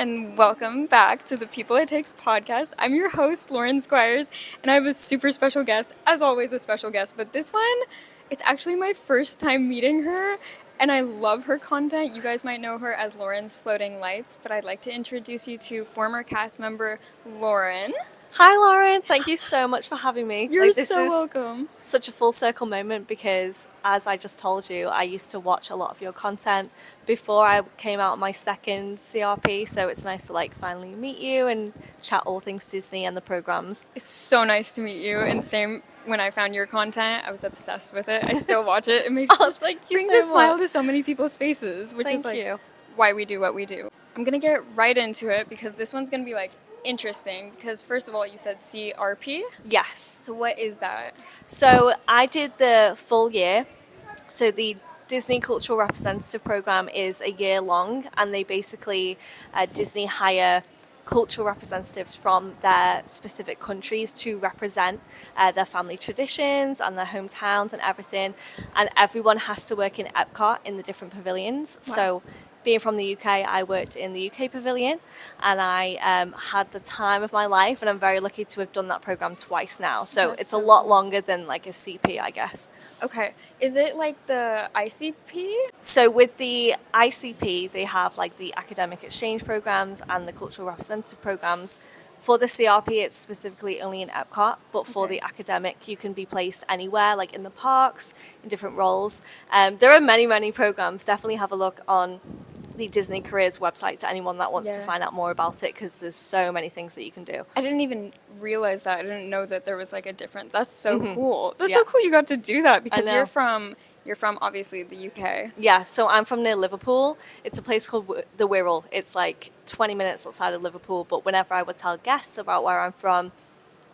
and welcome back to the People It Takes podcast. I'm your host, Lauryn Squyres, and I have a super special guest, as always a special guest, but this one, it's actually my first time meeting her, and I love her content. You guys might know her as Lauryn's Floating Lights, but I'd like to introduce you to former cast member Lauryn. Hi Lauren, thank you so much for having me. You're so welcome. Such a full circle moment because, as I just told you, I used to watch a lot of your content before I came out of my second CRP, so it's nice to finally meet you and chat all things Disney and the programs. It's so nice to meet you, and same when I found your content, I was obsessed with it. I still watch it. It makes brings a smile to so many people's faces, which is why we do what we do. I'm gonna get right into it because this one's gonna be interesting because first of all you said CRP. Yes. So what is that? So I did the full year. So the Disney Cultural Representative Program is a year long, and they basically Disney hire cultural representatives from their specific countries to represent their family traditions and their hometowns and everything, and everyone has to work in Epcot in the different pavilions. Wow. So being from the UK, I worked in the UK pavilion, and I had the time of my life, and I'm very lucky to have done that program twice now. So it's so a lot longer than a CP, I guess. Okay. Is it like the ICP? So with the ICP, they have the academic exchange programs and the cultural representative programs. For the CRP, it's specifically only in Epcot, but for the academic, you can be placed anywhere, in the parks, in different roles. There are many, many programs. Definitely have a look on the Disney Careers website to anyone that wants to find out more about it, because there's so many things that you can do. I didn't even realize that. I didn't know that there was a different. That's so cool. That's so cool you got to do that, because you're from obviously the UK. Yeah, so I'm from near Liverpool. It's a place called the Wirral. It's 20 minutes outside of Liverpool, but whenever I would tell guests about where I'm from,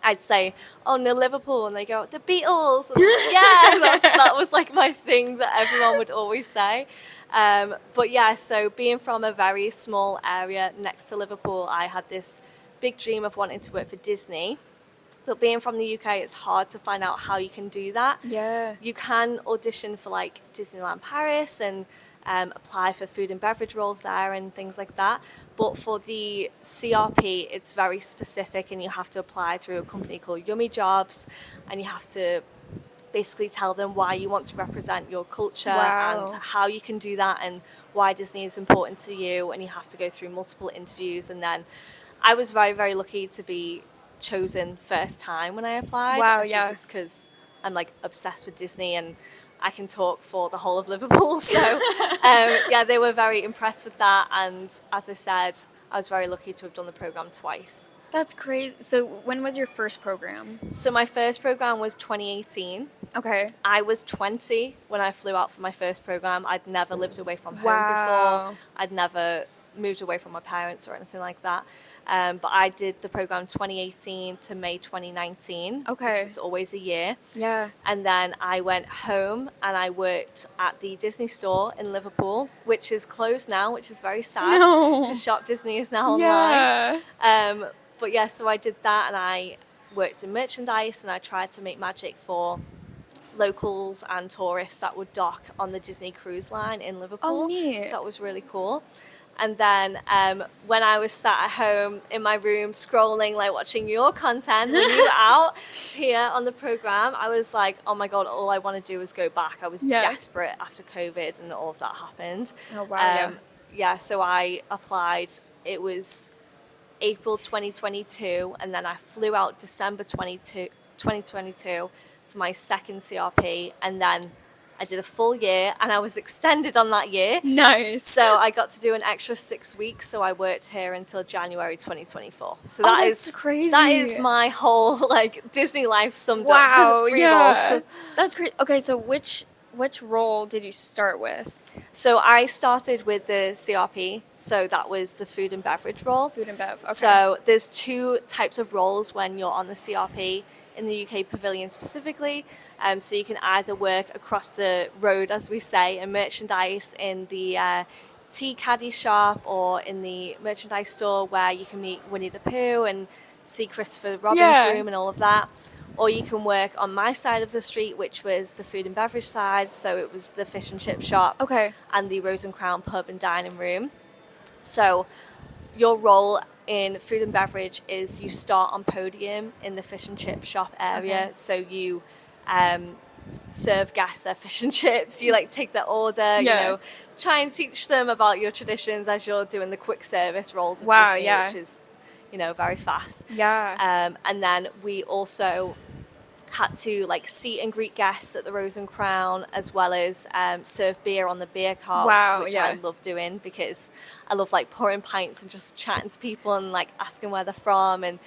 I'd say, oh, near Liverpool, and they go, the Beatles. That was my thing that everyone would always say. But yeah, so being from a very small area next to Liverpool, I had this big dream of wanting to work for Disney. But being from the UK, it's hard to find out how you can do that. Yeah. You can audition for Disneyland Paris and apply for food and beverage roles there and things like that. But for the CRP, it's very specific, and you have to apply through a company called Yummy Jobs, and you have to basically tell them why you want to represent your culture and how you can do that and why Disney is important to you, and you have to go through multiple interviews. And then I was very, very lucky to be chosen first time when I applied. Wow, It's because I'm obsessed with Disney, and I can talk for the whole of Liverpool. So they were very impressed with that, and as I said, I was very lucky to have done the program twice. That's crazy. So when was your first program? So my first program was 2018. Okay. I was 20 when I flew out for my first program. I'd never lived away from home before. I'd never moved away from my parents or anything like that. But I did the program 2018 to May 2019. Okay. It's always a year. Yeah. And then I went home and I worked at the Disney store in Liverpool, which is closed now, which is very sad. No. Because Shop Disney is now online. But yeah, so I did that, and I worked in merchandise, and I tried to make magic for locals and tourists that would dock on the Disney Cruise Line in Liverpool. Oh, neat. So that was really cool. And then when I was sat at home in my room scrolling, watching your content when you were out here on the program, I was like, oh my God, all I want to do is go back. I was desperate after COVID and all of that happened. Oh, wow. So I applied. It was April 2022, and then I flew out December 2022 for my second CRP, and then I did a full year, and I was extended on that year. Nice. So I got to do an extra 6 weeks, so I worked here until January 2024. So that's crazy. That is my whole Disney life summed up. 3 roles. That's great. Okay, so which role did you start with? So I started with the CRP, so that was the food and beverage role. Food and bev, okay. So there's 2 types of roles when you're on the CRP in the UK pavilion specifically. So you can either work across the road, as we say, in merchandise in the tea caddy shop, or in the merchandise store where you can meet Winnie the Pooh and see Christopher Robin's room and all of that. Or you can work on my side of the street, which was the food and beverage side. So it was the fish and chip shop and the Rose and Crown pub and dining room. So your role in food and beverage is you start on podium in the fish and chip shop area. Okay. So you serve guests their fish and chips. You like take their order. You Yeah. know, try and teach them about your traditions as you're doing the quick service roles of Wow, Disney, yeah. which is, you know, very fast. Yeah. And then we also had to like seat and greet guests at the Rose and Crown, as well as serve beer on the beer cart, Wow, which yeah. I love doing because I love like pouring pints and just chatting to people and like asking where they're from, and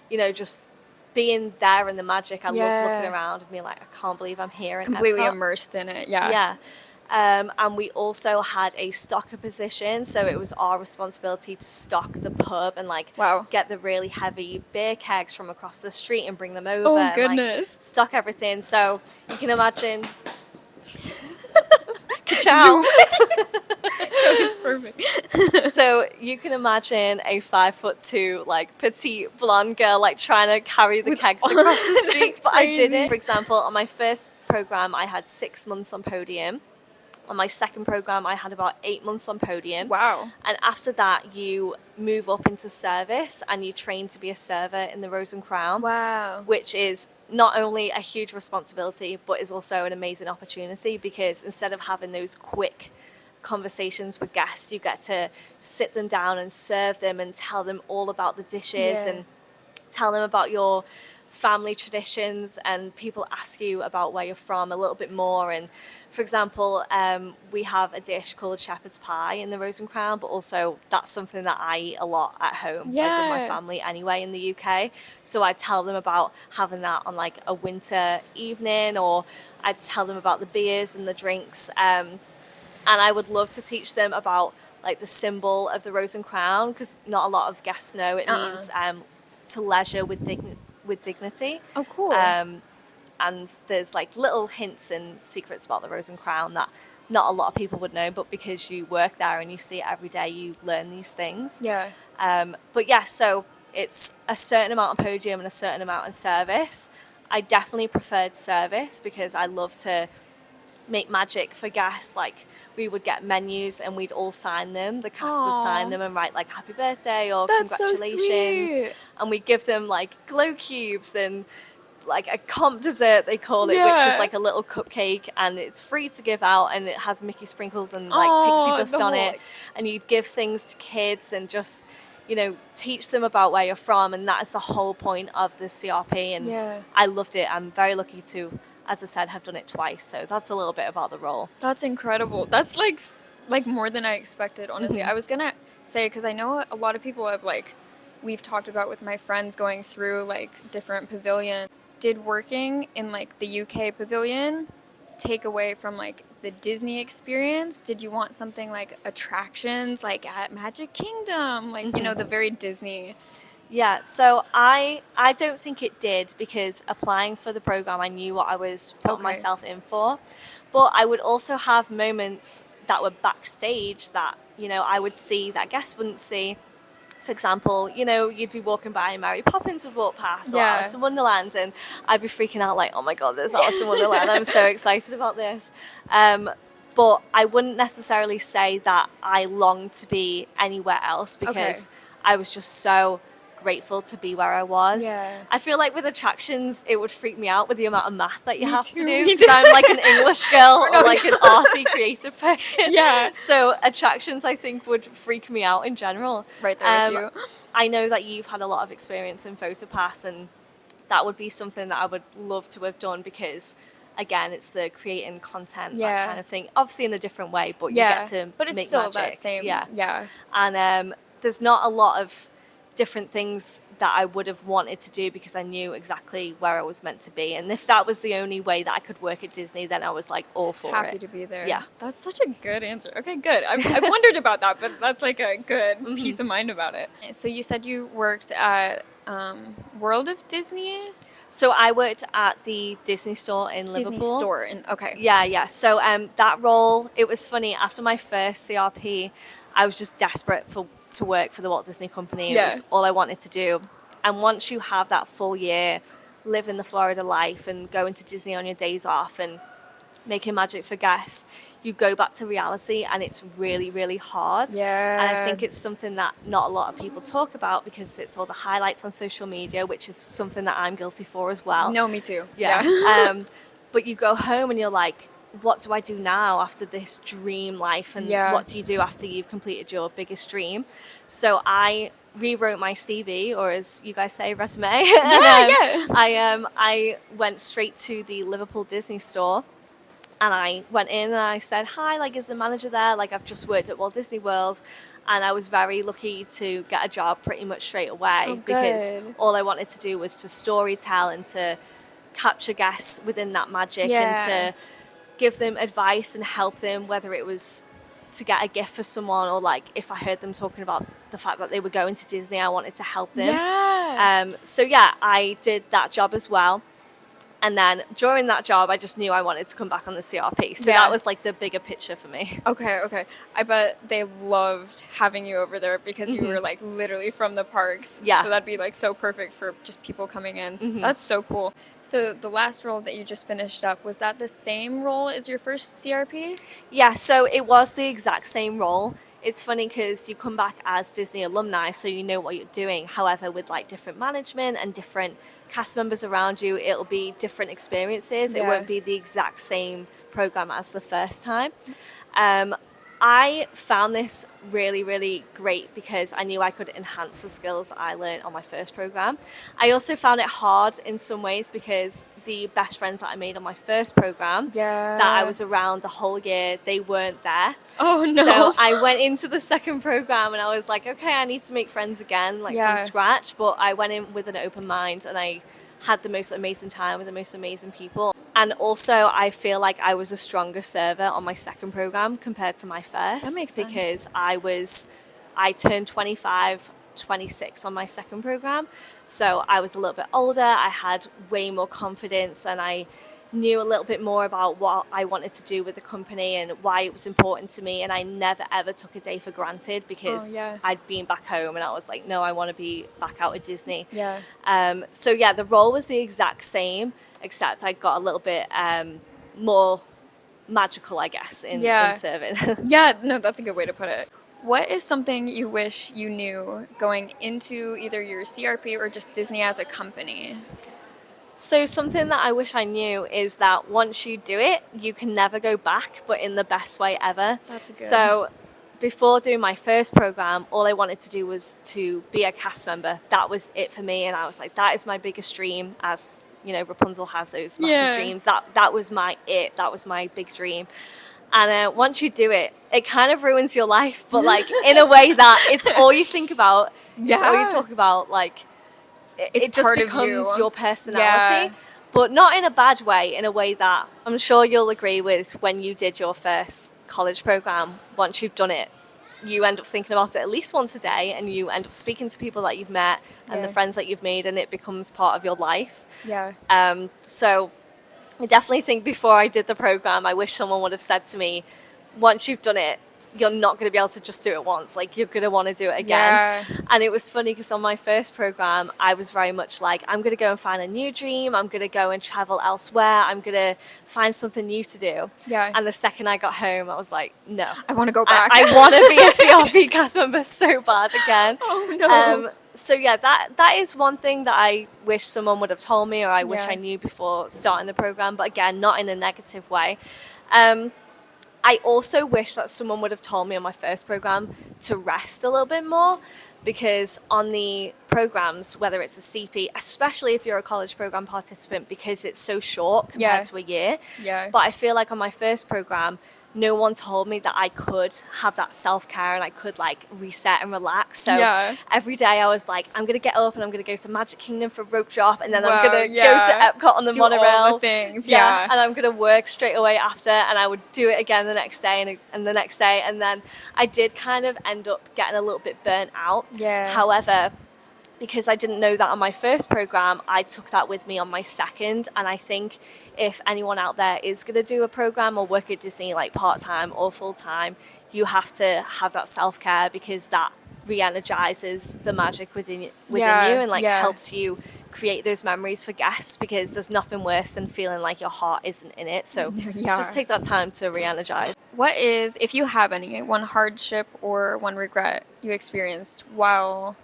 you know, just being there in the magic. I love Yeah. looking around and being like, I can't believe I'm here in Completely Epcot. immersed in it. Yeah. Yeah. And we also had a stocker position, so it was our responsibility to stock the pub and like Wow. get the really heavy beer kegs from across the street and bring them over. Oh, and, like, goodness. stock everything. So you can imagine. Ka-chow. That was perfect. So you can imagine a 5'2" like petite blonde girl like trying to carry the kegs across the street. That's But I did crazy. it. For example, on my first program, I had 6 months on podium. On my second program, I had about 8 months on podium. Wow. And after that, you move up into service and you train to be a server in the Rose and Crown. Wow. Which is not only a huge responsibility, but is also an amazing opportunity, because instead of having those quick conversations with guests, you get to sit them down and serve them and tell them all about the dishes. Yeah. And tell them about your family traditions, and people ask you about where you're from a little bit more. And for example, we have a dish called shepherd's pie in the Rose and Crown, but also that's something that I eat a lot at home, like with my Yeah. family anyway in the UK. So I tell them about having that on like a winter evening, or I tell them about the beers and the drinks. And I would love to teach them about like the symbol of the Rose and Crown, because not a lot of guests know it means to leisure with dignity. Oh, cool. And there's like little hints and secrets about the Rose and Crown that not a lot of people would know, but because you work there and you see it every day, you learn these things. Yeah. But yeah, so it's a certain amount of podium and a certain amount in service. I definitely preferred service because I love to make magic for guests. Like, we would get menus and we'd all sign them. The cast would sign Aw. them and write like happy birthday or That's so congratulations. sweet. And we give them like glow cubes and like a comp dessert, they call it, which Yeah. is like a little cupcake, and it's free to give out, and it has Mickey sprinkles and like Aw, pixie dust the on whole- it. And you give things to kids and just, you know, teach them about where you're from, and that is the whole point of the CRP. And Yeah. I loved it. I'm very lucky to, as I said, have done it twice. So that's a little bit about the role. That's incredible. That's like more than I expected, honestly. I was gonna say, because I know a lot of people have like, we've talked about with my friends going through like different pavilions. Did working in like the UK pavilion take away from like the Disney experience? Did you want something like attractions like at Magic Kingdom, like you know, the very Disney? Yeah, so I don't think it did, because applying for the program, I knew what I was putting Okay. myself in for. But I would also have moments that were backstage that, you know, I would see that guests wouldn't see. For example, you know, you'd be walking by and Mary Poppins would walk past, or Yeah. Alice in Wonderland, and I'd be freaking out like, oh my God, there's Alice in Wonderland. I'm so excited about this. But I wouldn't necessarily say that I longed to be anywhere else, because I was just so grateful to be where I was. Yeah. I feel like with attractions, it would freak me out with the amount of math that you have to too, do. me 'Cause I'm like an English girl or no. like an arty creative person. Yeah. So attractions, I think, would freak me out in general. Right there with you. I know that you've had a lot of experience in PhotoPass, and that would be something that I would love to have done, because again, it's the creating content, Yeah. that kind of thing. Obviously in a different way, but Yeah. you get to But it's make still magic. that same. Yeah. Yeah. And there's not a lot of different things that I would have wanted to do, because I knew exactly where I was meant to be. And if that was the only way that I could work at Disney, then I was like all for Happy it. to be there. Yeah. That's such a good answer. Okay, good. I've wondered about that, but that's like a good peace of mind about it. So you said you worked at World of Disney? So I worked at the Disney store in Liverpool. Disney store. Okay. Yeah. So that role, it was funny. After my first CRP, I was just desperate to work for the Walt Disney Company. Yeah. It was all I wanted to do. And once you have that full year, living the Florida life and going to Disney on your days off and making magic for guests, you go back to reality and it's really, really hard. Yeah. And I think it's something that not a lot of people talk about because it's all the highlights on social media, which is something that I'm guilty for as well. No, me too. Yeah. But you go home and you're like, what do I do now after this dream life? And what do you do after you've completed your biggest dream? So I rewrote my CV, or as you guys say, resume. I went straight to the Liverpool Disney store. And I went in and I said, hi, like, is the manager there? Like, I've just worked at Walt Disney World. And I was very lucky to get a job pretty much straight away because all I wanted to do was to story tell and to capture guests within that magic and to give them advice and help them, whether it was to get a gift for someone or like if I heard them talking about the fact that they were going to Disney, I wanted to help them. So I did that job as well. And then during that job, I just knew I wanted to come back on the CRP. So that was like the bigger picture for me. Okay. I bet they loved having you over there because you were like literally from the parks. Yeah. So that'd be like so perfect for just people coming in. That's so cool. So the last role that you just finished up, was that the same role as your first CRP? Yeah, so it was the exact same role. It's funny because you come back as Disney alumni, so you know what you're doing. However, with like different management and different cast members around you, it'll be different experiences. It won't be the exact same program as the first time. I found this really, really great because I knew I could enhance the skills I learned on my first program. I also found it hard in some ways because the best friends that I made on my first program that I was around the whole year, they weren't there. Oh no. So I went into the second program and I was like, okay, I need to make friends again, like from scratch. But I went in with an open mind and I had the most amazing time with the most amazing people. And also I feel like I was a stronger server on my second program compared to my first. That makes sense. Because I turned 25, 26 on my second program. So I was a little bit older, I had way more confidence and I knew a little bit more about what I wanted to do with the company and why it was important to me. And I never ever took a day for granted because I'd been back home and I was like, no, I want to be back out at Disney. So the role was the exact same, except I got a little bit more magical, I guess, in serving. No, that's a good way to put it. What is something you wish you knew going into either your CRP or just Disney as a company? So something that I wish I knew is that once you do it, you can never go back, but in the best way ever. That's good. So before doing my first program, all I wanted to do was to be a cast member. That was it for me. And I was like, that is my biggest dream, as you know, Rapunzel has those massive dreams. That was my it. That was my big dream. And once you do it, it kind of ruins your life, but like in a way that it's all you think about. It's all you talk about. Like it just becomes your personality, but not in a bad way, in a way that I'm sure you'll agree with when you did your first college program. Once you've done it, you end up thinking about it at least once a day and you end up speaking to people that you've met and the friends that you've made, and it becomes part of your life. So I definitely think before I did the program, I wish someone would have said to me, once you've done it, you're not going to be able to just do it once. Like, you're going to want to do it again. And it was funny because on my first program, I was very much like, I'm going to go and find a new dream. I'm going to go and travel elsewhere. I'm going to find something new to do. And the second I got home, I was like, no. I want to go back. I want to be a CRP cast member so bad again. Oh, no. So that is one thing that I wish someone would have told me, or I wish I knew before starting the program, but again, not in a negative way. I also wish that someone would have told me on my first program to rest a little bit more, because on the programs, whether it's a CP, especially if you're a college program participant, because it's so short compared to a year. But I feel like on my first program, no one told me that I could have that self-care and I could like reset and relax. So every day I was like, I'm going to get up and I'm going to go to Magic Kingdom for rope drop, and then I'm going to go to Epcot on the monorail. All the things, and I'm going to work straight away after, and I would do it again the next day and the next day. And then I did kind of end up getting a little bit burnt out. However, because I didn't know that on my first program, I took that with me on my second. And I think if anyone out there is going to do a program or work at Disney like part-time or full-time, you have to have that self-care, because that re-energizes the magic within Yeah, you, and like yeah. helps you create those memories for guests, because there's nothing worse than feeling like your heart isn't in it. So Yeah. just take that time to re-energize. What is, if you have any, one hardship or one regret you experienced while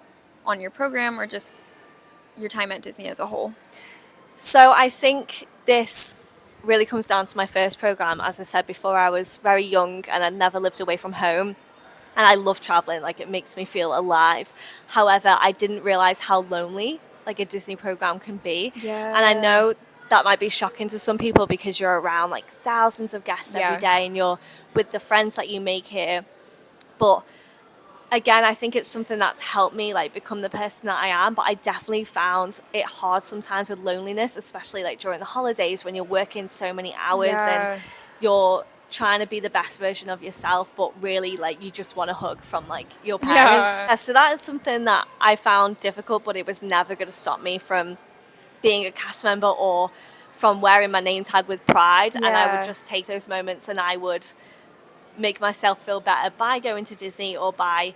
on your program or just your time at Disney as a whole? So I think this really comes down to my first program. As I said before, I was very young and I'd never lived away from home. And I love traveling, like it makes me feel alive. However, I didn't realize how lonely like a Disney program can be. Yeah. And I know that might be shocking to some people because you're around like thousands of guests every day and you're with the friends that you make here. But again, I think it's something that's helped me like become the person that I am. But I definitely found it hard sometimes with loneliness, especially like during the holidays when you're working so many hours and you're trying to be the best version of yourself, but really like you just want a hug from like your parents. So that is something that I found difficult, but it was never going to stop me from being a cast member or from wearing my name tag with pride. And I would just take those moments and I would make myself feel better by going to Disney or by,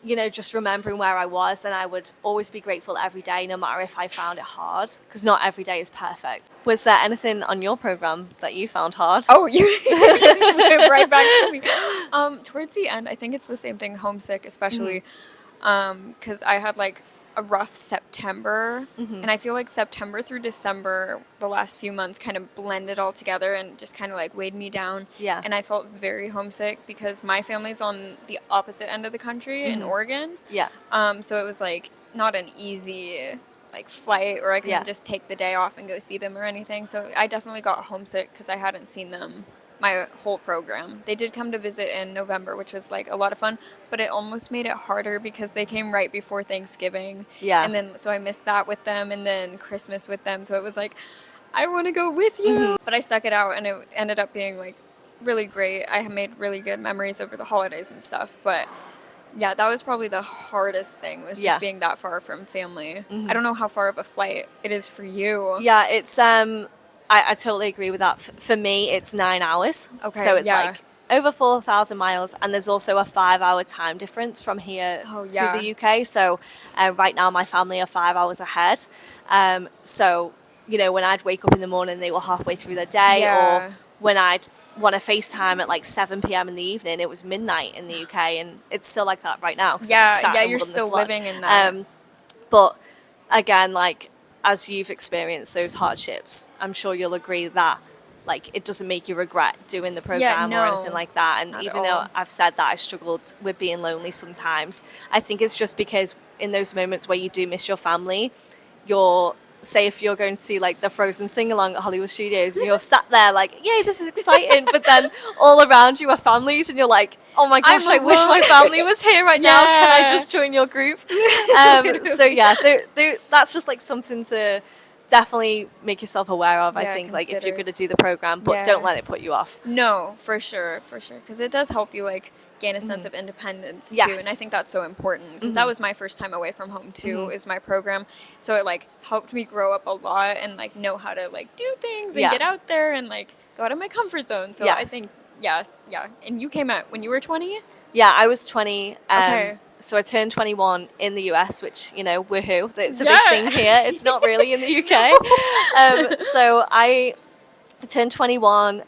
you know, just remembering where I was. And I would always be grateful every day, no matter if I found it hard, because not every day is perfect. Was there anything on your program that you found hard? Oh, you just went right back to me. Towards the end, I think it's the same thing, homesick, especially, because I had like a rough September, and I feel like September through December, the last few months kind of blended all together and just kind of like weighed me down. Yeah. And I felt very homesick because my family's on the opposite end of the country in Oregon. Yeah. So it was like not an easy like flight, or I couldn't just take the day off and go see them or anything. So I definitely got homesick because I hadn't seen them my whole program. They did come to visit in November, which was like a lot of fun, but it almost made it harder because they came right before Thanksgiving. Yeah. And then so I missed that with them, and then Christmas with them. So it was like, I want to go with you. But I stuck it out, and it ended up being like really great. I have made really good memories over the holidays and stuff, but yeah, that was probably the hardest thing, was just being that far from family. I don't know how far of a flight it is for you. Yeah, it's I totally agree with that. For me, it's 9 hours. Okay, So it's like over 4,000 miles, and there's also a 5-hour time difference from here to the UK. So right now my family are 5 hours ahead. So, you know, when I'd wake up in the morning, they were halfway through their day, or when I'd want to FaceTime at like 7 p.m. in the evening, it was midnight in the UK, and it's still like that right now. You're still living in that. But again, like, as you've experienced those hardships, I'm sure you'll agree that like it doesn't make you regret doing the program or anything like that. And even though I've said that I struggled with being lonely sometimes, I think it's just because in those moments where you do miss your family, say if you're going to see like the Frozen sing-along at Hollywood Studios and you're sat there like, yay, this is exciting, but then all around you are families and you're like, oh my gosh, I wish my family was here right now, can I just join your group? So yeah, that's just like something to definitely make yourself aware of, I think, like if you're going to do the program, but don't let it put you off. No, for sure, because it does help you like gain a sense of independence too, and I think that's so important, because that was my first time away from home too, is my program, so it like helped me grow up a lot and like know how to like do things and get out there and like go out of my comfort zone. So I think and you came out when you were 20? Yeah, I was 20. Okay. So I turned 21 in the US, which, you know, woohoo, it's a big thing here. It's not really in the UK. So I turned 21,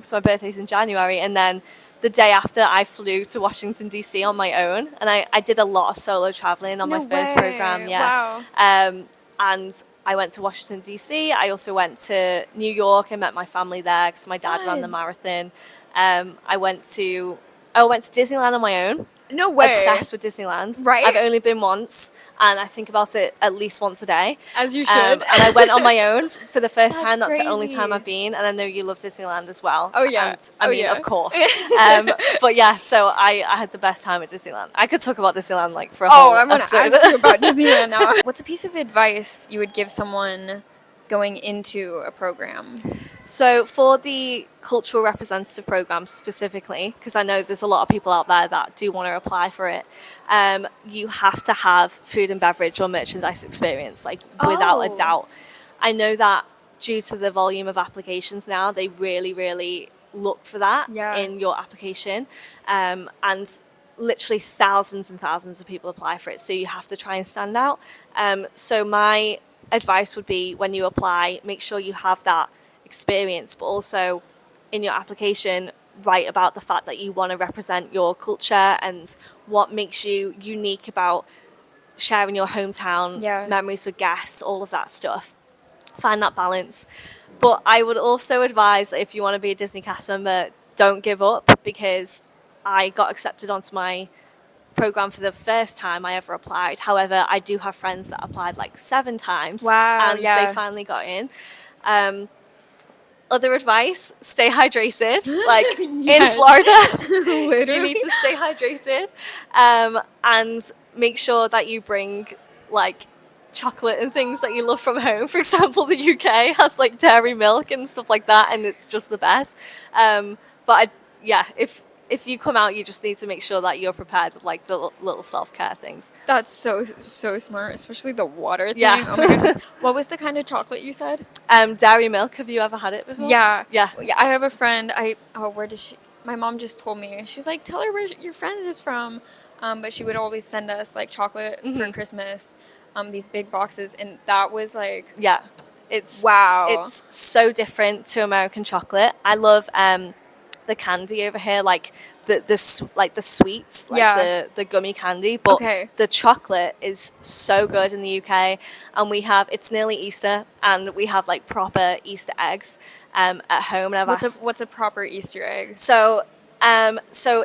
so my birthday's in January, and then the day after I flew to Washington, D.C. on my own, and I did a lot of solo traveling on my first program, Wow. And I went to Washington, D.C. I also went to New York and met my family there because my dad ran the marathon. I went to Disneyland on my own. No way. Obsessed with Disneyland. Right. I've only been once, and I think about it at least once a day. As you should. And I went on my own for the first time. That's crazy. the only time I've been, and I know you love Disneyland as well. Oh yeah. And, I mean, of course. But yeah, so I had the best time at Disneyland. I could talk about Disneyland like for a whole I'm gonna episode. ask you about Disneyland now. What's a piece of advice you would give someone going into a program? So for the cultural representative program specifically, because I know there's a lot of people out there that do want to apply for it, you have to have food and beverage or merchandise experience, like without a doubt. I know that due to the volume of applications now, they really, really look for that in your application. And literally thousands and thousands of people apply for it, so you have to try and stand out. So my advice would be, when you apply, make sure you have that experience, but also in your application, write about the fact that you want to represent your culture and what makes you unique about sharing your hometown Yeah. memories with guests, all of that stuff. Find that balance. But I would also advise that if you want to be a Disney cast member, don't give up, because I got accepted onto my program for the first time I ever applied. However, I do have friends that applied like 7 times, Wow, and yeah. they finally got in. Other advice, stay hydrated. Like in Yes. Florida, Literally. you need to stay hydrated, and make sure that you bring like chocolate and things that you love from home. For example, the UK has like dairy milk and stuff like that, and it's just the best. If you come out, you just need to make sure that you're prepared with like the little self-care things. That's so smart, especially the water thing. Yeah. Oh my goodness. What was the kind of chocolate you said? Dairy milk. Have you ever had it before? Yeah. Yeah. I have a friend. Where does she? My mom just told me. She's like, tell her where your friend is from. But she would always send us like chocolate for Christmas. These big boxes, and that was like, Yeah. It's wow. It's so different to American chocolate. I love the candy over here, like the sweets, like Yeah. the gummy candy. But Okay. the chocolate is so good in the UK, and it's nearly Easter, and we have like proper Easter eggs at home. And What's a proper Easter egg? so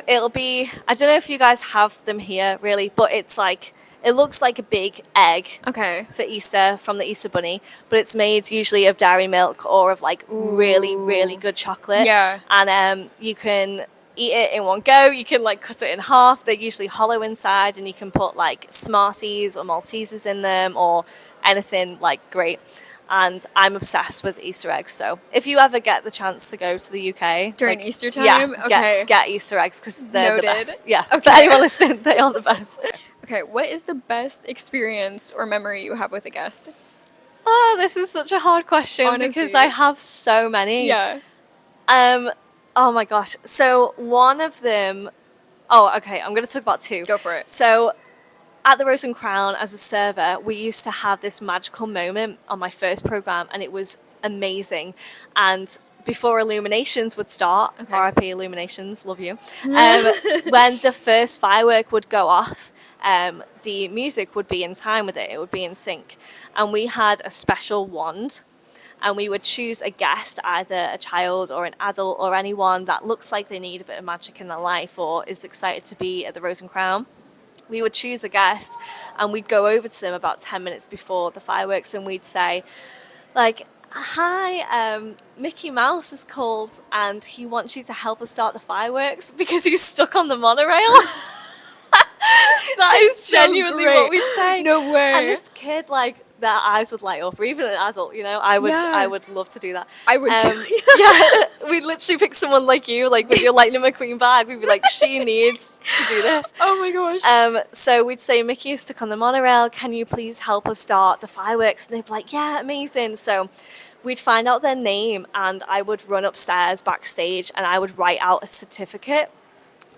it'll be, I don't know if you guys have them here really, but it's like, it looks like a big egg Okay. for Easter from the Easter Bunny, but it's made usually of dairy milk or of like really, really good chocolate. Yeah. And you can eat it in one go. You can like cut it in half. They're usually hollow inside, and you can put like Smarties or Maltesers in them or anything like great. And I'm obsessed with Easter eggs. So if you ever get the chance to go to the UK During like, Easter time? yeah, Okay. get Easter eggs, because they're Noted. the best. Yeah, Okay. for anyone listening, they are the best. Okay, what is the best experience or memory you have with a guest? Oh, this is such a hard question, Honestly. because I have so many. Yeah. Oh my gosh. So one of them. Oh, okay. I'm going to talk about 2. Go for it. So at the Rose and Crown, as a server, we used to have this magical moment on my first program, and it was amazing. And before Illuminations would start, Okay. RIP Illuminations, love you. When the first firework would go off, the music would be in time with it. It would be in sync. And we had a special wand, and we would choose a guest, either a child or an adult or anyone that looks like they need a bit of magic in their life or is excited to be at the Rose and Crown. We would choose a guest, and we'd go over to them about 10 minutes before the fireworks, and we'd say, like, hi, Mickey Mouse is called, and he wants you to help us start the fireworks because he's stuck on the monorail. That is so genuinely great. what we'd say. No way. And this kid, like, their eyes would light up, or even an adult, you know, I Yeah. would love to do that. I would too. Yeah, we'd literally pick someone like you, like with your Lightning McQueen bag. We'd be like, she needs to do this. Oh my gosh. So we'd say, Mickey is stuck on the monorail. Can you please help us start the fireworks? And they'd be like, yeah, amazing. So we'd find out their name, and I would run upstairs backstage, and I would write out a certificate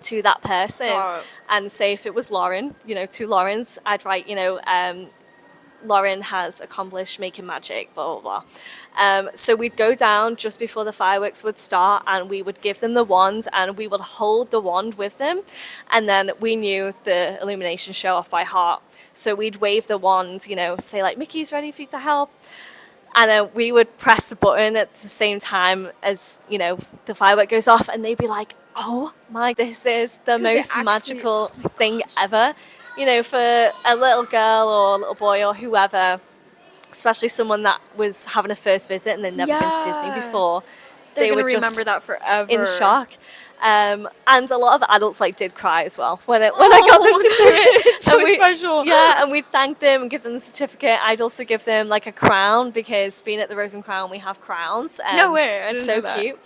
to that person. Stop. And say if it was Lauryn, you know, 2 Laurens, I'd write, you know, Lauryn has accomplished making magic, blah, blah, blah. So we'd go down just before the fireworks would start, and we would give them the wands, and we would hold the wand with them. And then we knew the illumination show off by heart. So we'd wave the wand, you know, say like, Mickey's ready for you to help. And then we would press the button at the same time as, you know, the firework goes off, and they'd be like, oh my, this is the 'Cause it most actually- magical thing ever. You know, for a little girl or a little boy or whoever, especially someone that was having a first visit and they'd never been to Disney Yeah. before, They're they gonna would just remember that forever. in shock. And a lot of adults like did cry as well when I got them to do it. It's so And special. Yeah, and we'd thank them and give them the certificate. I'd also give them like a crown, because being at the Rose and Crown, we have crowns. No way, I didn't so know that. cute.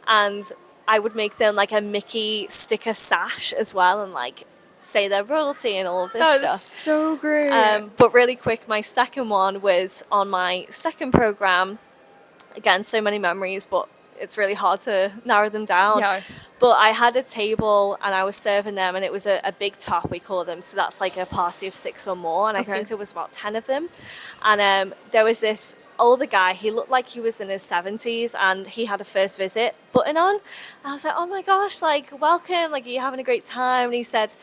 And I would make them like a Mickey sticker sash as well, and like say their royalty and all of this That stuff. is so great. But really quick, my second one was on my second program. Again, so many memories, but it's really hard to narrow them down. Yeah. But I had a table and I was serving them, and it was a big top, we call them. So that's like a party of 6 or more. And I Okay. think there was about 10 of them. And there was this older guy. He looked like he was in his 70s, and he had a first visit button on. And I was like, oh my gosh, like, welcome. Like, are you having a great time? And he said,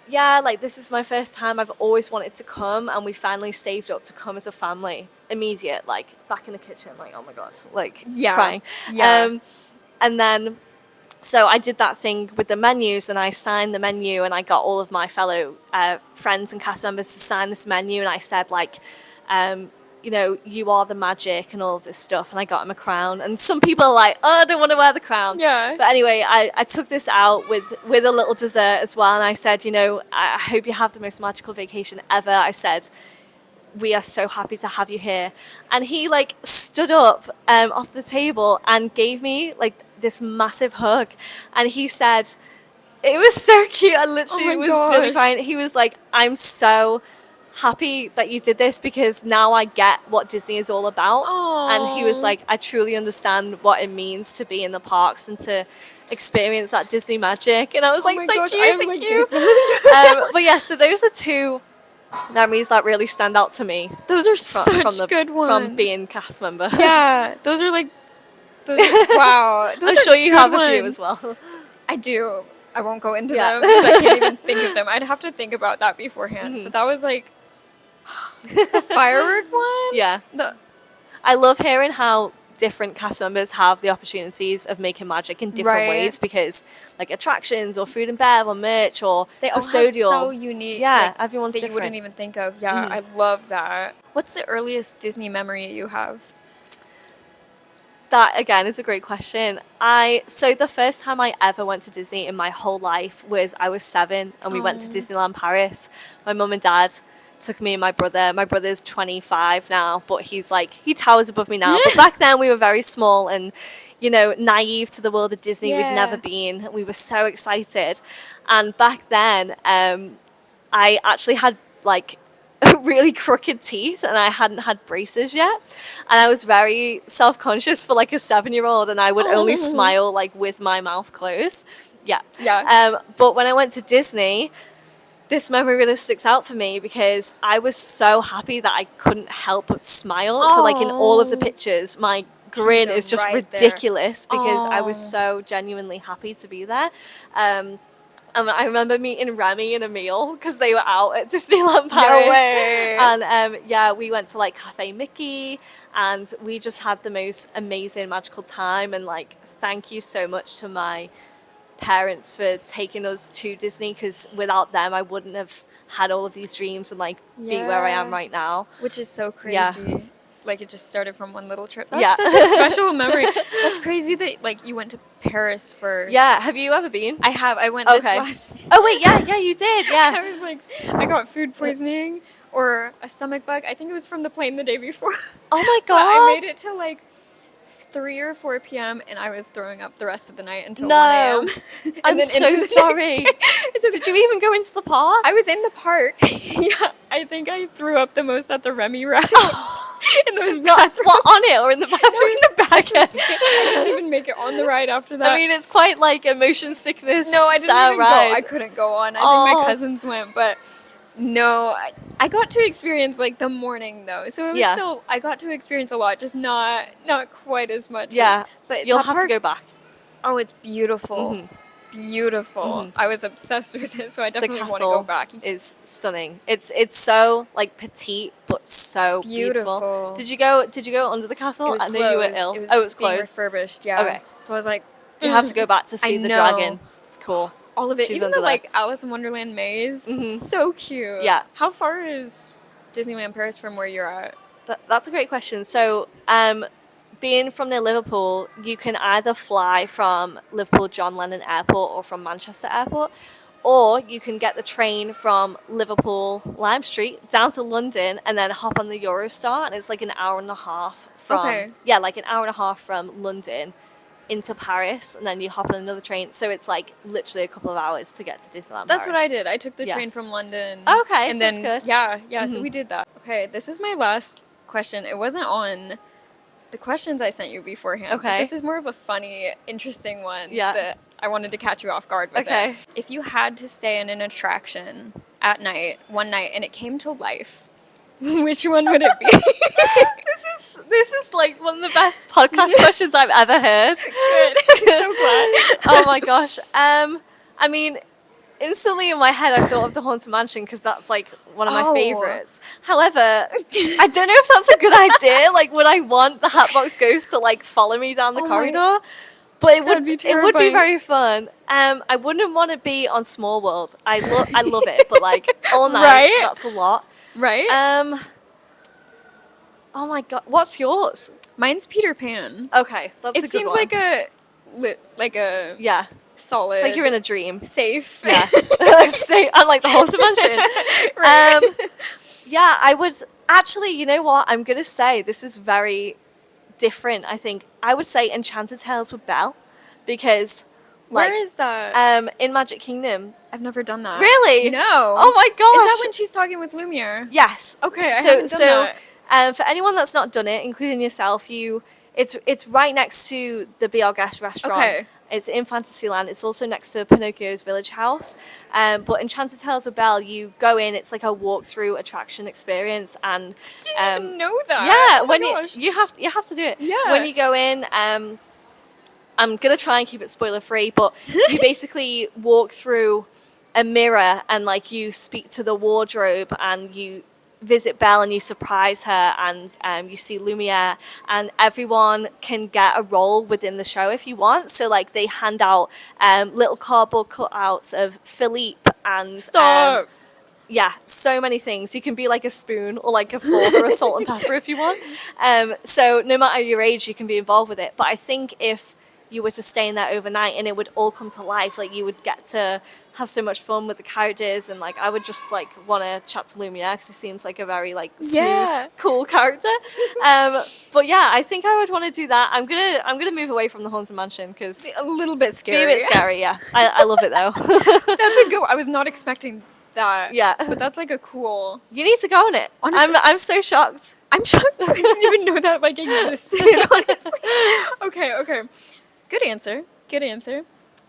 yeah, like, this is my first time. I've always wanted to come, and we finally saved up to come as a family. Immediate, like, back in the kitchen, like, oh my god, like, Yeah. crying. Yeah. And then, so I did that thing with the menus, and I signed the menu, and I got all of my fellow friends and cast members to sign this menu, and I said, like, you know, you are the magic and all of this stuff, and I got him a crown. And some people are like, oh, I don't want to wear the crown. Yeah. But anyway, I took this out with a little dessert as well, and I said, you know, I hope you have the most magical vacation ever. I said, we are so happy to have you here. And he, like, stood up off the table and gave me, like, this massive hug. And he said, it was so cute. I literally was really crying. He was like, I'm so happy that you did this, because now I get what Disney is all about. Aww. And he was like, I truly understand what it means to be in the parks and to experience that Disney magic. And I was like, my thank gosh, you, I have, thank like, you. goosebumps. But yeah, so those are 2 memories that really stand out to me Those are such from good ones. from being cast member. Yeah, those are like, wow. Those I'm are sure you good have a few ones. as well. I do. I won't go into Yeah. them because I can't even think of them. I'd have to think about that beforehand. But that was like the firework one. Yeah. I love hearing how different cast members have the opportunities of making magic in different Right. ways, because like attractions or food and bev or merch or They all have custodial. so unique. Yeah, like, everyone's that you different. wouldn't even think of. Yeah, I love that. What's the earliest Disney memory you have? That again is a great question. So the first time I ever went to Disney in my whole life was I was 7, and we went to Disneyland Paris. My mum and dad took me and my brother. My brother's 25 now, but he towers above me now. But back then we were very small and, you know, naive to the world of Disney. We'd never been. We were so excited. And back then, I actually had like really crooked teeth, and I hadn't had braces yet, and I was very self-conscious for like a 7-year-old, and I would only smile like with my mouth closed. But when I went to Disney, this memory really sticks out for me because I was so happy that I couldn't help but smile. So like in all of the pictures, my grin is just right there. ridiculous because I was so genuinely happy to be there. I remember meeting Remy and Emile because they were out at Disneyland Paris. No way. And we went to like Cafe Mickey, and we just had the most amazing magical time. And like, thank you so much to my parents for taking us to Disney, because without them I wouldn't have had all of these dreams and like be where I am right now. Which is so crazy. Yeah. Like it just started from one little trip. That's such a special memory. That's crazy that like you went to Paris first. Yeah, have you ever been? I have. I went this last. Oh wait, yeah, you did. Yeah. I was like, I got food poisoning or a stomach bug. I think it was from the plane the day before. Oh my But god. I made it to like 3 or 4 p.m. and I was throwing up the rest of the night until 1 a.m. And I'm then so into the sorry. next day. Did you even go into the park? I was in the park. Yeah, I think I threw up the most at the Remy ride. In those bathrooms. What, on it or in the bathroom? No, in the bathroom. I didn't even make it on the ride after that. I mean, it's quite like a motion sickness. No, I didn't style even ride. go. I couldn't go on. I think my cousins went, but no, I got to experience like the morning though. So it was still, I got to experience a lot, just not quite as much. Yeah, but you'll have to go back. Oh, it's beautiful. Beautiful. I was obsessed with it, so I The definitely want to go castle back. is stunning. It's so like petite but so beautiful. Beautiful. Did you go under the castle? It was I know you were closed. ill. It was It was being closed. refurbished, yeah. Okay. So I was like, You have to go back to see the know. dragon. It's cool. all of it. She's Even under the there. like Alice in Wonderland maze, so cute. Yeah. How far is Disneyland Paris from where you're at? That's a great question. So, being from near Liverpool, you can either fly from Liverpool John Lennon Airport or from Manchester Airport, or you can get the train from Liverpool Lime Street down to London and then hop on the Eurostar, and it's like an hour and a half from like an hour and a half from London into Paris, and then you hop on another train. So it's like literally a couple of hours to get to Disneyland That's Paris. what I did. I took the train from London. Okay, and that's then good. yeah, so we did that. Okay, this is my last question. It wasn't on the questions I sent you beforehand. Okay. But this is more of a funny, interesting one Yeah. that I wanted to catch you off guard with. Okay. It. If you had to stay in an attraction at night, one night, and it came to life, which one would it be? This is like one of the best podcast questions I've ever heard. Good. I'm so glad. Oh my gosh. I mean, instantly in my head I thought of the Haunted Mansion because that's like one of my favorites. However, I don't know if that's a good idea. Like, would I want the Hatbox Ghost to like follow me down the corridor? But it would be very fun. I wouldn't want to be on Small World. I love it, but like all night, Right? that's a lot. Right? Oh my god, what's yours? Mine's Peter Pan. Okay, that's a good one. It seems like a yeah, solid. it's like you're in a dream. Safe. Yeah, unlike the Haunted Mansion. Right. Yeah, I would actually. You know what? I'm gonna say this is very different. I think I would say Enchanted Tales with Belle, because Where is that? in Magic Kingdom. I've never done that. Really? No. Oh my gosh. Is that when she's talking with Lumiere? Yes. Okay, I haven't done that. For anyone that's not done it, including yourself, it's right next to the Be Our Guest restaurant. Okay. It's in Fantasyland. It's also next to Pinocchio's Village House. But Enchanted Tales of Belle, you go in. It's like a walk-through attraction experience, and Didn't even know that. yeah, Oh when my gosh. you have to do it. Yeah. When you go in, I'm gonna try and keep it spoiler-free, but you basically walk through a mirror and like you speak to the wardrobe and you visit Belle and you surprise her, and you see Lumiere, and everyone can get a role within the show if you want. So like they hand out little cardboard cutouts of Philippe and Stop. yeah, so many things. You can be like a spoon or like a fork or a salt and pepper if you want. So no matter your age, you can be involved with it. But I think if you were to stay in there overnight and it would all come to life, like you would get to have so much fun with the characters, and like I would just like want to chat to Lumiere because he seems like a very like smooth, cool character. But yeah, I think I would want to do that. I'm gonna move away from the Haunted Mansion because A little bit be scary. a bit scary. Yeah, I love it though. That's a good. I was not expecting that. Yeah. But that's like a cool. You need to go on it. Honestly- I'm so shocked. I'm shocked. I didn't even know that like existed. Honestly. Okay. Good answer.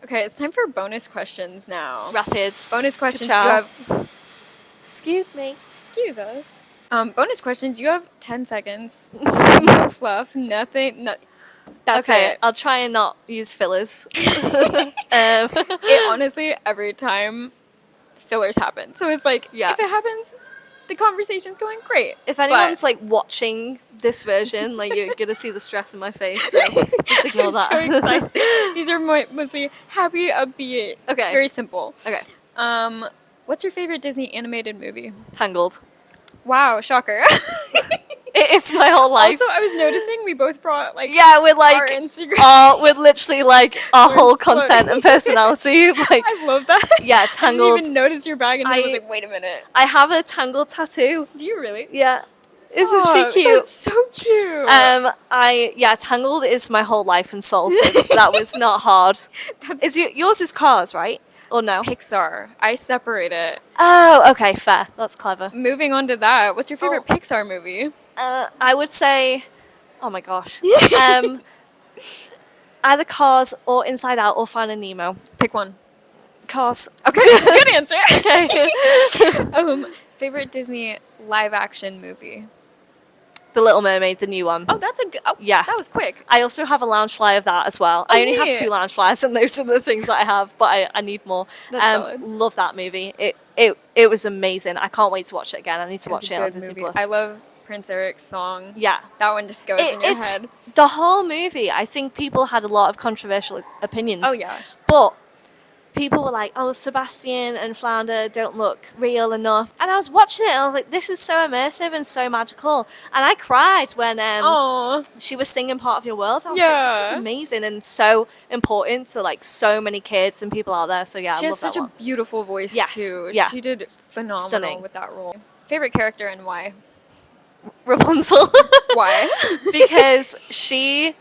Okay, it's time for bonus questions now. Rapid. Bonus questions. You Ka-chow. have. Excuse me. Excuse us. Bonus questions. You have 10 seconds. No fluff. Nothing. No, that's Okay, it. I'll try and not use fillers. It honestly, every time fillers happen. So it's like, Yeah. if it happens, the conversation's going great. If anyone's like watching this version, like you're gonna see the stress in my face. So just ignore I'm that. so excited. These are mostly happy, upbeat. Okay. Very simple. Okay. What's your favorite Disney animated movie? Tangled. Wow, shocker. It's my whole life. Also, I was noticing we both brought like Yeah, with like our Instagram. with literally like our We're whole exploding. content and personality. Like I love that. yeah, I Tangled. didn't even notice your bag, and I was I- like, wait a minute. I have a Tangled tattoo. Do you really? Yeah. Isn't Stop. she cute? That's so cute. Tangled is my whole life and soul, so that was not hard. Yours is Cars, right? Or no? Pixar. I separate it. Oh, okay, fair. That's clever. Moving on to that, what's your favorite Oh. Pixar movie? I would say, oh my gosh, either Cars or Inside Out or Finding Nemo. Pick one. Cars. Okay, good answer. Okay. Favorite Disney live action movie? The Little Mermaid, the new one. Oh, that's a good. Oh, Yeah. that was quick. I also have a lounge flyer of that as well. I only have neat. 2 lounge flyers, and those are the things that I have, but I need more. That's valid. Love that movie. It was amazing. I can't wait to watch it again. I need to watch It's a it on good Disney movie. Plus. I love Prince Eric's song. Yeah. That one just goes in your It's head. the whole movie. I think people had a lot of controversial opinions. Oh yeah. But people were like, oh, Sebastian and Flounder don't look real enough. And I was watching it and I was like, this is so immersive and so magical. And I cried when Aww. she was singing Part of Your World. I was like, this is Yeah. amazing and so important to like so many kids and people out there. So yeah, She I love has that such one. a beautiful voice Yes, too. yeah. She did phenomenal Stunning. with that role. Favorite character and why? Rapunzel. Why? Because she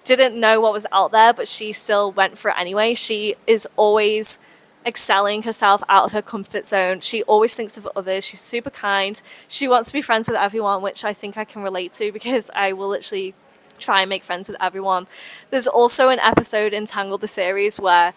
didn't know what was out there, but she still went for it anyway. She is always excelling herself out of her comfort zone. She always thinks of others. She's super kind. She wants to be friends with everyone, which I think I can relate to because I will literally try and make friends with everyone. There's also an episode in Tangled the series where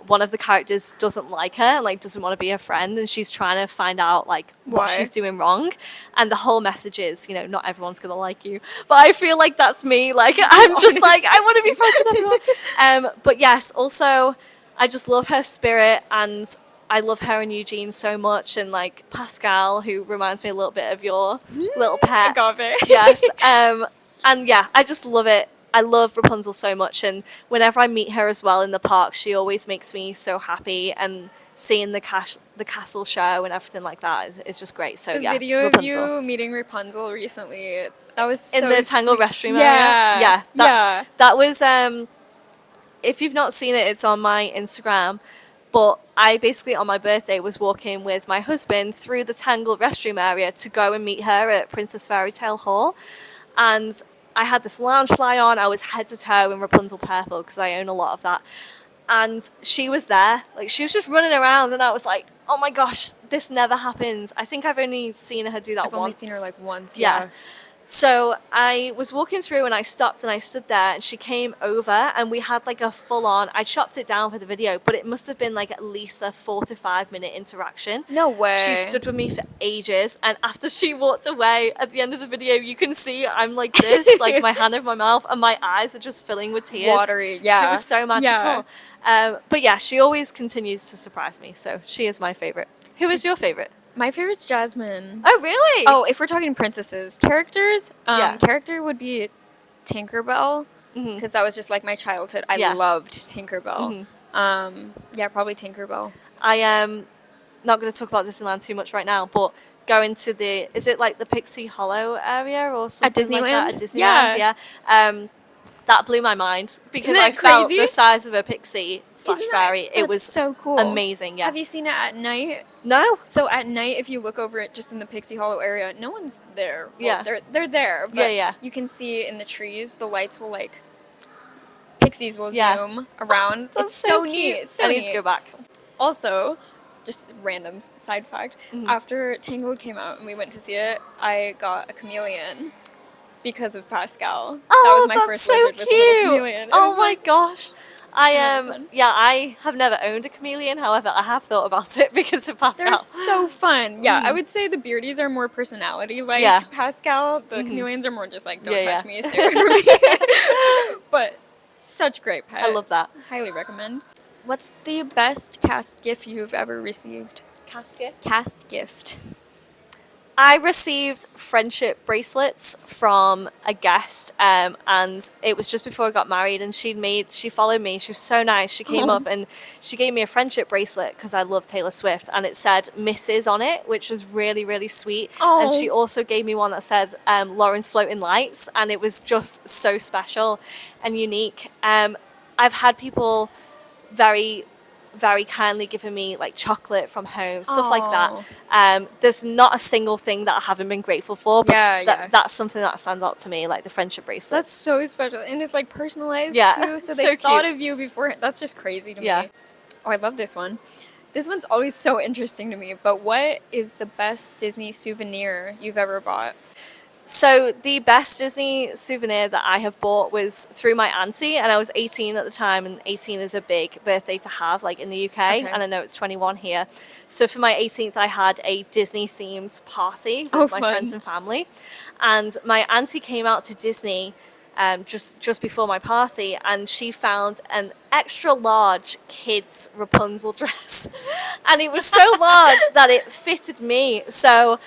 one of the characters doesn't like her and like doesn't want to be her friend, and she's trying to find out like what Why? she's doing wrong. And the whole message is, you know, not everyone's gonna like you. But I feel like that's me. Like I'm just like I want to be friends with everyone. But yes, also I just love her spirit, and I love her and Eugene so much, and like Pascal, who reminds me a little bit of your little pet. Agave. Yes. And yeah, I just love it. I love Rapunzel so much, and whenever I meet her as well in the park, she always makes me so happy. And seeing the castle show and everything like that is just great. So The yeah, video Rapunzel. of you meeting Rapunzel recently, that was so In the Tangled sweet. restroom Yeah. area. That was if you've not seen it, it's on my Instagram. But I basically on my birthday was walking with my husband through the Tangled restroom area to go and meet her at Princess Fairy Tale Hall, and I had this lounge fly on. I was head to toe in Rapunzel purple because I own a lot of that. And she was there. Like, she was just running around, and I was like, oh my gosh, this never happens. I think I've only seen her do that I've once. only seen her like once. Yeah. Yeah. So I was walking through and I stopped and I stood there, and she came over and we had like a full on, I chopped it down for the video, but it must have been like at least a 4 to 5 minute interaction. No way. She stood with me for ages, and after she walked away, at the end of the video, you can see I'm like this, like my hand over my mouth, and my eyes are just filling with tears. Watery. Yeah. It was so magical. But yeah, she always continues to surprise me, so she is my favorite. Who is your favorite? My favorite's Jasmine. Oh, really? Oh, if we're talking princesses, characters, Yeah. character would be Tinkerbell, because that was just like my childhood. I Yeah. loved Tinkerbell. Yeah, probably Tinkerbell. I am not going to talk about Disneyland too much right now, but going to is it like the Pixie Hollow area or something like that? Disneyland? At Disneyland, yeah. That blew my mind because Isn't I it felt crazy? the size of a pixie / Isn't fairy. that- It was that's so cool. amazing. Yeah. Have you seen it at night? No. So at night, if you look over it just in the Pixie Hollow area, no one's there. Well, Yeah. they're there, but Yeah, yeah. you can see in the trees, the lights will like, pixies will Yeah. zoom around. That's It's so cute. neat. So I need neat. to go back. Also, just random side fact, Mm-hmm. after Tangled came out and we went to see it, I got a chameleon because of Pascal. Oh, that was my that's first so wizard, was a little cute. chameleon. It Oh was my like, gosh. Kind of fun. I have never owned a chameleon. However, I have thought about it because of Pascal. they're so fun. Yeah, I would say the Beardies are more personality like Yeah. Pascal. The chameleons are more just like, don't Yeah, touch yeah. me, stay away from me. But such great pet. I love that. Highly recommend. What's the best cast gift you've ever received? Casket. Cast gift. I received friendship bracelets from a guest, and it was just before I got married, and she followed me. She was so nice. She came up and she gave me a friendship bracelet because I love Taylor Swift, and it said Mrs. on it, which was really, really sweet. Oh. And she also gave me one that said Lauren's Floating Lights, and it was just so special and unique. I've had people very kindly given me like chocolate from home, stuff like that. There's not a single thing that I haven't been grateful for, but Yeah. that's something that stands out to me, like the friendship bracelet. That's so special, and it's like personalized Yeah, too. So so they thought cute. of you before. That's just crazy to Yeah. me. Oh, I love this one. This one's always so interesting to me. But what is the best Disney souvenir you've ever bought? So the best Disney souvenir that I have bought was through my auntie, and I was 18 at the time, and 18 is a big birthday to have, like in the UK, Okay. and I know it's 21 here. So for my 18th, I had a Disney themed party with Oh, my fun. friends and family, and my auntie came out to Disney just before my party, and she found an extra large kids Rapunzel dress, and it was so large that it fitted me. So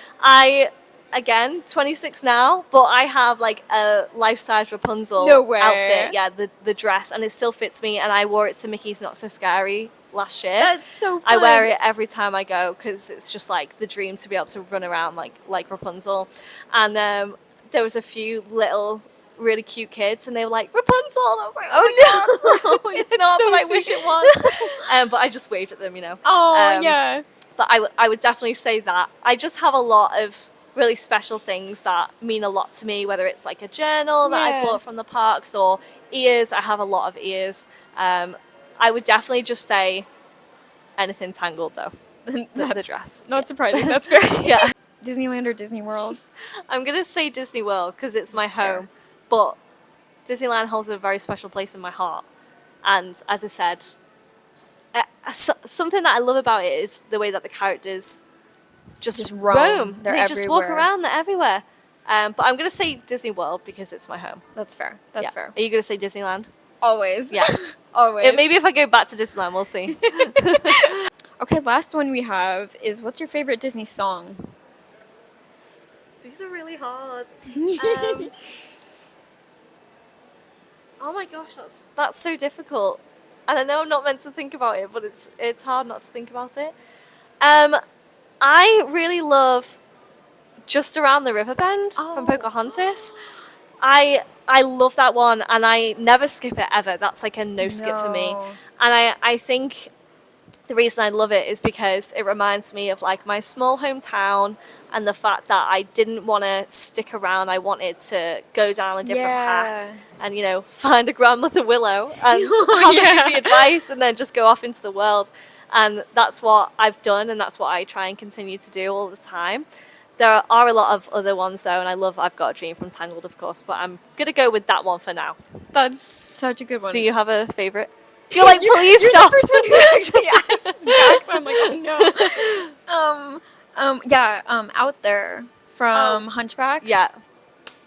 again, 26 now, but I have like a life-size Rapunzel No way. outfit. Yeah, the dress, and it still fits me, and I wore it to Mickey's Not So Scary last year. That's so fun. I wear it every time I go because it's just like the dream to be able to run around like Rapunzel. And there was a few little really cute kids, and they were like, Rapunzel, and I was like, oh no, it's That's not, so but I sweet. wish it was. But I just waved at them, you know. Oh, Um, yeah. But I would definitely say that. I just have a lot of really special things that mean a lot to me, whether it's like a journal that I Yeah. bought from the parks or ears. I have a lot of ears. I would definitely just say anything Tangled though. The dress. Not surprising. That's fair. Yeah. Disneyland or Disney World? I'm going to say Disney World because it's my That's fair. home. But Disneyland holds a very special place in my heart. And as I said, something that I love about it is the way that the characters just roam. They're They just walk everywhere. around. They're everywhere. But I'm going to say Disney World because it's my home. That's fair. That's Yeah. fair. Are you going to say Disneyland? Always. Yeah. Always. Maybe if I go back to Disneyland, we'll see. Okay, last one we have is, what's your favorite Disney song? These are really hard. Oh my gosh, that's so difficult. And I know I'm not meant to think about it, but it's hard not to think about it. I really love Just Around the River Bend from Pocahontas. I love that one, and I never skip it ever. That's like a no skip for me. No. And I think the reason I love it is because it reminds me of like my small hometown and the fact that I didn't want to stick around. I wanted to go down a different path and, you know, find a grandmother willow and have the advice and then just go off into the world. And that's what I've done, and that's what I try and continue to do all the time. There are a lot of other ones though, and I love I've Got a Dream from Tangled, of course, but I'm going to go with that one for now. That's such a good one. Do you have a favourite? You're like, please You're stop. the first one who actually asks back, so I'm like, oh no. Out There from Hunchback. Yeah.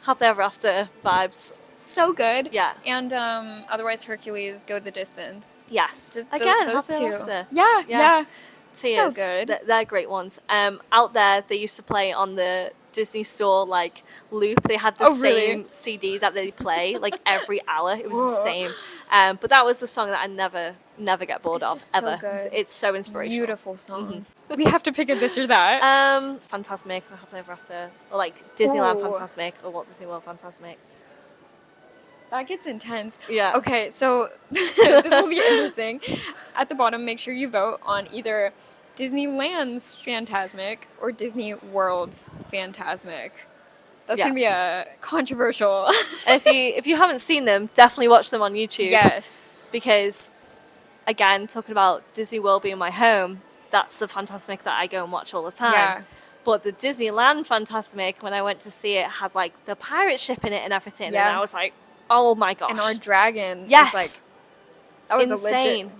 Happily Ever After vibes. So good. Yeah. And otherwise Hercules, Go the Distance. Yes. Just Again, those Happily two. Ever After. Yeah, yeah. So Tears. good. They're great ones. Out There, they used to play on the Disney Store like loop. They had the same CD that they play like every hour. It was the same. But that was the song that I never get bored of just so ever. good. It's so inspirational. Beautiful song. We have to pick a this or that. Fantasmic or Happily Ever After, or like Disneyland Ooh. Fantasmic or Walt Disney World Fantasmic. That gets intense. Yeah. Okay, so this will be interesting. At the bottom, make sure you vote on either Disneyland's Fantasmic or Disney World's Fantasmic. That's gonna be a controversial. If you haven't seen them, definitely watch them on YouTube. Yes. Because, again, talking about Disney World being my home, that's the Fantasmic that I go and watch all the time. Yeah. But the Disneyland Fantasmic, when I went to see it, had like the pirate ship in it and everything, Yeah. and I was like, oh my gosh. And our dragon. Yes. Was like, that was Insane.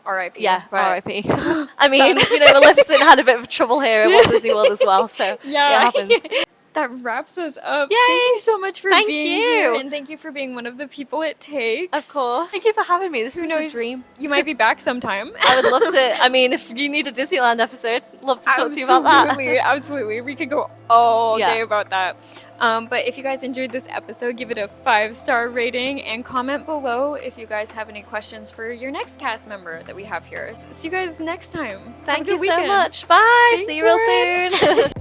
R.I.P. Yeah, but- R.I.P. I mean, you know, Maleficent had a bit of trouble here at Walt Disney World as well, so Yeah. it happens. That wraps us up. Yay! Thank you so much for Thank being you. here, and thank you for being one of the people it takes. Of course. Thank you for having me. This Who is knows? a dream. You might be back sometime. I would love to. I mean, if you need a Disneyland episode, love to talk to you about that. Absolutely. We could go all Yeah. day about that. But if you guys enjoyed this episode, give it a 5-star rating and comment below if you guys have any questions for your next cast member that we have here. See you guys next time. Have a Thank good you so weekend. much. Bye. Thanks, See you real Lauren. soon.